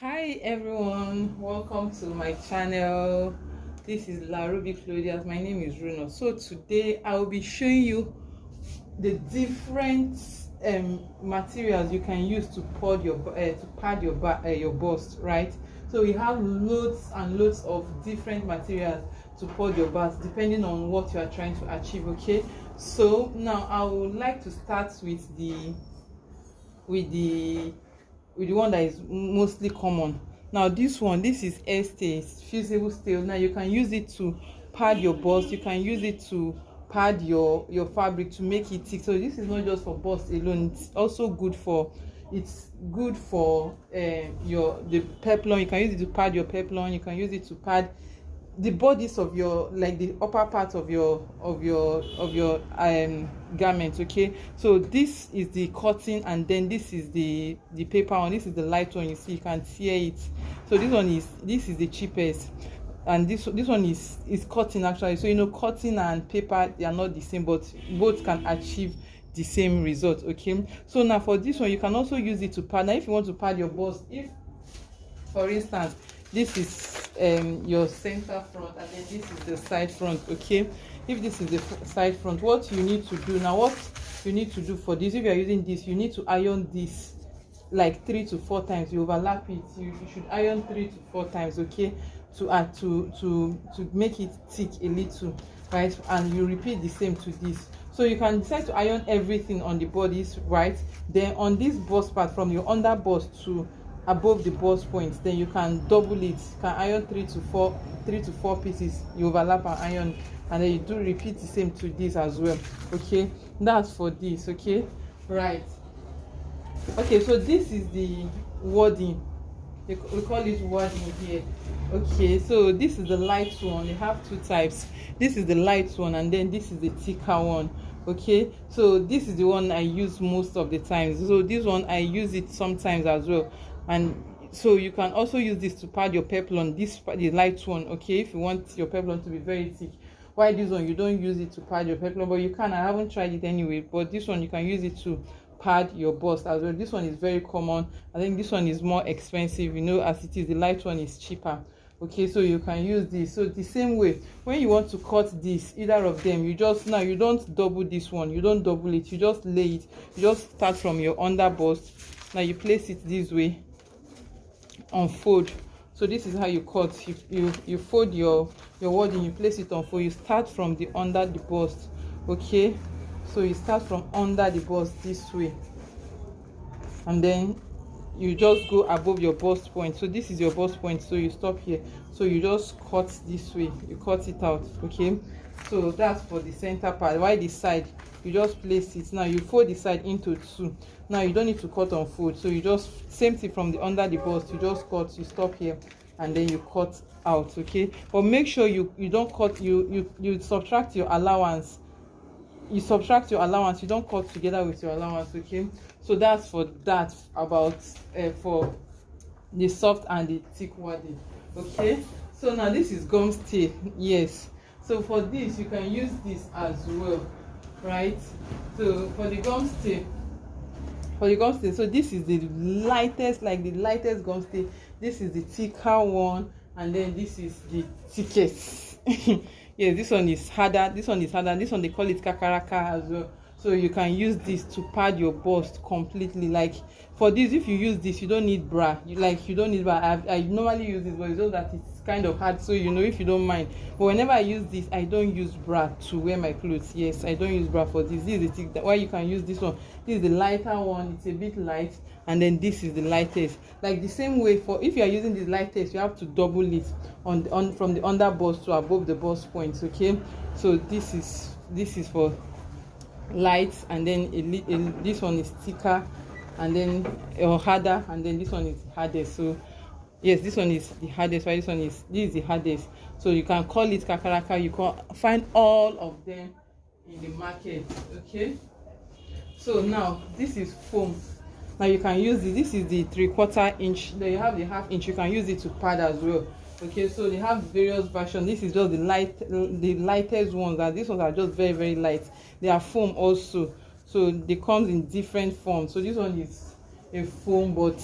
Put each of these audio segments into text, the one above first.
Hi everyone, welcome to my channel. This is La Ruby Claudius. My name is Runo. So today I will be showing you the different materials you can use to pad your bust, right? So we have loads and loads of different materials to pad your bust depending on what you are trying to achieve. Okay, so now I would like to start with the with the one that is mostly common. Now this is air stay, fusible steel. Now you can use it to pad your bust, you can use it to pad your fabric to make it thick. So this is not just for bust alone, it's also good for the peplon. You can use it to pad your peplon, you can use it to pad the bodies of your, like the upper part of your garment. Okay, so this is the cotton, and then this is the paper one. This is the light one. You see, you can tear it. So this is the cheapest, and this one is cotton actually. So you know, cotton and paper, they are not the same, but both can achieve the same result. Okay, so now for this one, you can also use it to pad. Now if you want to pad your bust, if for instance this is your center front, and then this is the side front. Okay, if this is the side front, what you need to do now, what you need to do for this, if you are using this, you need to iron this like 3 to 4 times. You overlap it, you should iron 3 to 4 times. Okay, to make it thick a little, right? And you repeat the same to this. So you can decide to iron everything on the bodies, right? Then on this bust part, from your under bust to above the bust point, then you can double it. You can iron 3 to 4 pieces. You overlap and iron, and then you do repeat the same to this as well. Okay, that's for this. Okay, right. Okay, so this is the wording. We call it wording here. Okay, so this is the light one. They have two types. This is the light one, and then this is the thicker one. Okay, so this is the one I use most of the times. So this one I use it sometimes as well. And so you can also use this to pad your peplon, the light one. Okay, if you want your peplon to be very thick. Why this one you don't use it to pad your peplon, but you can. I haven't tried it anyway, but this one you can use it to pad your bust as well. This one is very common. I think this one is more expensive, you know, as it is the light one is cheaper. Okay, so you can use this. So the same way, when you want to cut this, either of them, you just, now you don't double this one, you don't double it, you just lay it. You just start from your under bust. Now you place it this way, unfold. So this is how you cut. You fold your wording, you place it on fold. You start from the under the bust. Okay, so you start from under the bust this way, and then you just go above your bust point. So this is your bust point, so you stop here. So you just cut this way, you cut it out. Okay, so that's for the center part. While the side, you just place it. Now you fold the side into two. Now you don't need to cut on fold, so you just same thing from the under the bust. You just cut, you stop here, and then you cut out. Okay, but make sure you don't cut, you subtract your allowance. You subtract your allowance, you don't cut together with your allowance. Okay, so that's for that, about for the soft and the thick wording. Okay, so now this is gum stay. Yes, so for this you can use this as well, right? So for the gum stay, so this is the lightest, like the lightest gum stay. This is the thicker one, and then this is the thickest. Yes, this one is harder, this one they call it kakaraka as well. So you can use this to pad your bust completely. Like for this, if you use this, you don't need bra. You don't need bra. I normally use this, but it's just that it's kind of hard, so you know, if you don't mind. But whenever I use this, I don't use bra to wear my clothes. Yes, I don't use bra for this. This is the thing that why you can use this one. This is the lighter one, it's a bit light, and then this is the lightest. Like the same way, for if you are using the lightest, you have to double it on from the under bust to above the bust points. Okay, so this is for light, and then this one is thicker, and then harder, and then this one is hardest. So yes, this one is the hardest. Why this is the hardest. So you can call it kakaraka. You can find all of them in the market. Okay, so now this is foam. Now you can use this is the 3/4 inch. Then you have the 1/2 inch. You can use it to pad as well. Okay, so they have various versions. This is just the lightest ones, and these ones are just very, very light. They are foam also, so they come in different forms. So this one is a foam, but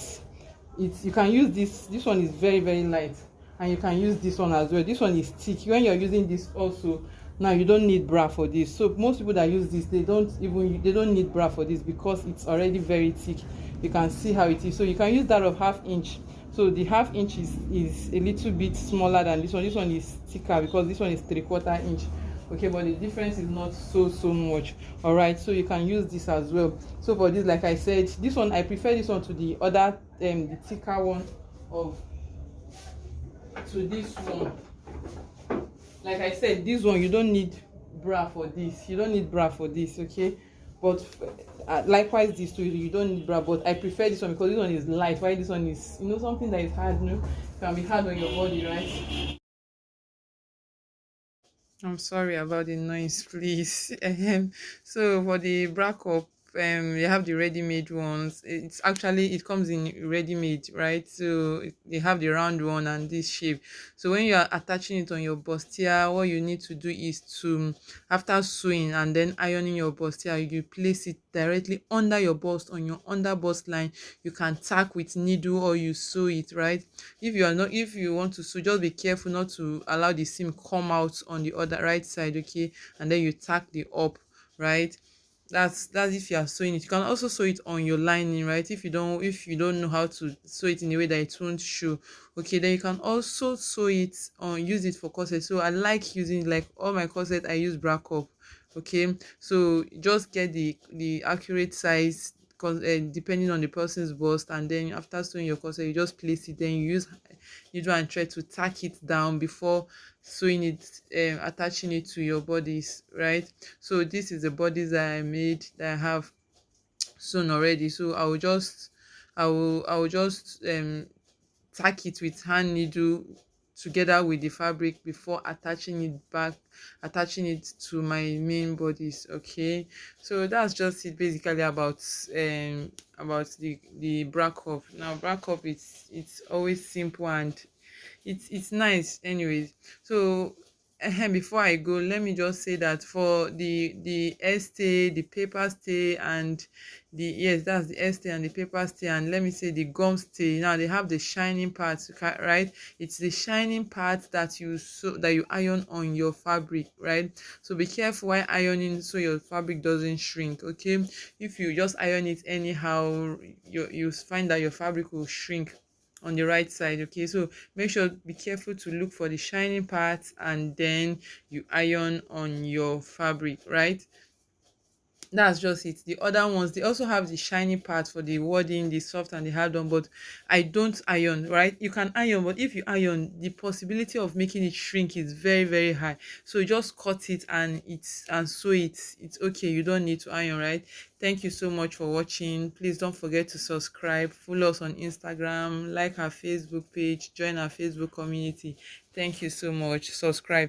it's, you can use this one is very very light, and you can use this one as well. This one is thick. When you're using this also, now you don't need bra for this. So most people that use this, they don't need bra for this because it's already very thick. You can see how it is. So you can use that of 1/2 inch. So the 1/2 inch is a little bit smaller than this one. This one is thicker because this one is 3/4 inch. Okay, but the difference is not so much. All right, so you can use this as well. So for this, like I said, this one I prefer this one to the other the thicker one of to this one. Like I said, this one you don't need bra for this. You don't need bra for this. Okay, but likewise this too, you don't need bra, but I prefer this one because this one is light, while this one is, you know, something that is hard, you know, can be hard on your body, right? I'm sorry about the noise, please. So for the bra cup, you have the ready-made ones. It's actually, it comes in ready-made, right? So they have the round one and this shape. So when you are attaching it on your bustier, what you need to do is to, after sewing and then ironing your bustier, you place it directly under your bust, on your under bust line. You can tack with needle or you sew it, right? If you want to sew, just be careful not to allow the seam come out on the other right side, okay? And then you tack the up, right? That's if you are sewing it. You can also sew it on your lining, right? If you don't know how to sew it in a way that it won't show, okay, then you can also sew it on, use it for corset. So I like using, like, all my corset I use bra cup. Okay, so just get the accurate size, because depending on the person's bust, and then after sewing your corset, you just place it, then you use needle and thread to tack it down before sewing it, attaching it to your bodies, right? So this is the bodies that I made, that I have sewn already. So I will just tack it with hand needle together with the fabric before attaching it to my main bodies. Okay, so that's just it basically about the bra cup. Now bra cup, it's always simple and it's nice anyways. So before I go, let me just say that for the stay, the paper stay, and the, yes, that's the stay and the paper stay, and let me say the gum stay. Now they have the shining parts, right? It's the shining part that you iron on your fabric, right? So be careful while ironing so your fabric doesn't shrink. Okay, if you just iron it anyhow, you find that your fabric will shrink on the right side. Okay, so make sure, be careful to look for the shining parts, and then you iron on your fabric, right? That's just it. The other ones, they also have the shiny part for the wording, the soft and the hard one, but I don't iron, right? You can iron, but if you iron, the possibility of making it shrink is very very high. So just cut it and sew it. It's okay, you don't need to iron, right? Thank you so much for watching. Please don't forget to subscribe, follow us on Instagram, like our Facebook page, join our Facebook community. Thank you so much. Subscribe.